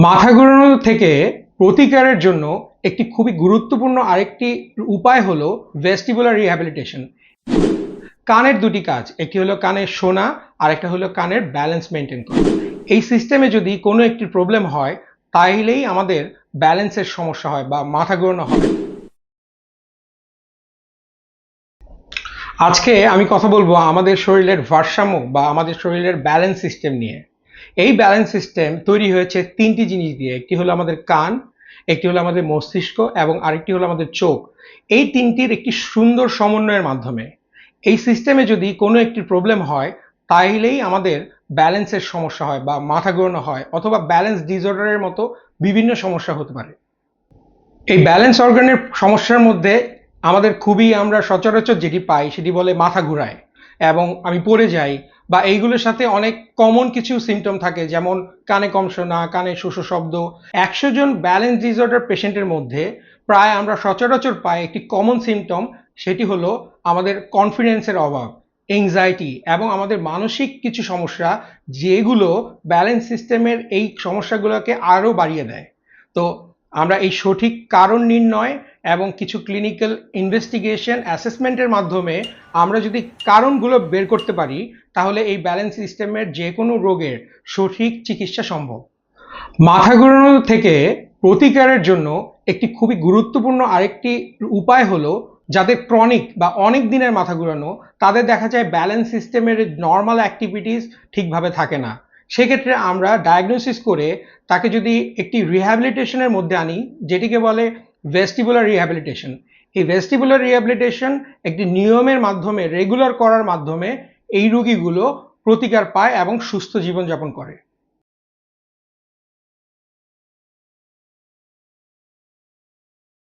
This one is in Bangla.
মাথা ঘোরানো থেকে প্রতিকারের জন্য একটি খুবই গুরুত্বপূর্ণ আরেকটি উপায় হলো ভেস্টিবুলার রিহ্যাবিলিটেশন। কানের দুটি কাজ, একটি হলো কানের শোনা আর একটা হলো কানের ব্যালেন্স মেনটেন করা। এই সিস্টেমে যদি কোনো একটি প্রবলেম হয় তাইলেই আমাদের ব্যালেন্সের সমস্যা হয় বা মাথা ঘোরানো হয়। আজকে আমি কথা বলবো আমাদের শরীরের ভারসাম্য বা আমাদের শরীরের ব্যালেন্স সিস্টেম নিয়ে। এই ব্যালেন্স সিস্টেম তৈরি হয়েছে তিনটি জিনিস দিয়ে, একটি হলো আমাদের কান, একটি হলো আমাদের মস্তিষ্ক এবং আরেকটি হলো আমাদের চোখ। এই তিনটির একটি সুন্দর সমন্বয়ের মাধ্যমে এই সিস্টেমে যদি কোনো একটি প্রবলেম হয় তাইলেই আমাদের ব্যালেন্সের সমস্যা হয় বা মাথা ঘোরানো হয় অথবা ব্যালেন্স ডিসঅর্ডারের মতো বিভিন্ন সমস্যা হতে পারে। এই ব্যালেন্স অর্গানের সমস্যার মধ্যে আমাদের খুবই আমরা সচরাচর যেটি পাই সেটি বলে মাথা ঘুরায় এবং আমি পড়ে যাই, বা এইগুলোর সাথে অনেক কমন কিছু সিমটম থাকে, যেমন কানে কম শোনা, কানে শোষো শব্দ। 100 জন ব্যালেন্স ডিসঅর্ডার পেশেন্টের মধ্যে প্রায় আমরা সচরাচর পাই একটি কমন সিমটম, সেটি হলো আমাদের কনফিডেন্সের অভাব, এংজাইটি এবং আমাদের মানসিক কিছু সমস্যা, যেগুলো ব্যালেন্স সিস্টেমের এই সমস্যাগুলোকে আরও বাড়িয়ে দেয়। তো আমরা এই সঠিক কারণ নির্ণয় এবং কিছু ক্লিনিক্যাল ইনভেস্টিগেশন অ্যাসেসমেন্টের মাধ্যমে আমরা যদি কারণগুলো বের করতে পারি তাহলে এই ব্যালেন্স সিস্টেমের যে কোনো রোগের সঠিক চিকিৎসা সম্ভব। মাথা ঘোরানো থেকে প্রতিকারের জন্য একটি খুবই গুরুত্বপূর্ণ আরেকটি উপায় হলো, যাদের ক্রনিক বা অনেক দিনের মাথা ঘোরানো তাদের দেখা যায় ব্যালেন্স সিস্টেমের নর্মাল অ্যাক্টিভিটিস ঠিকভাবে থাকে না। সেক্ষেত্রে আমরা ডায়াগনোসিস করে তাকে যদি একটি রিহ্যাবিলিটেশনের মধ্যে আনি, যেটিকে বলে ভেস্টিবুলার রিহ্যাবিলিটেশন। এই ভেস্টিবুলার রিহ্যাবিলিটেশন একটি নিয়মের মাধ্যমে রেগুলার করার মাধ্যমে এই রোগীগুলো প্রতিকার পায় এবং সুস্থ জীবনযাপন করে।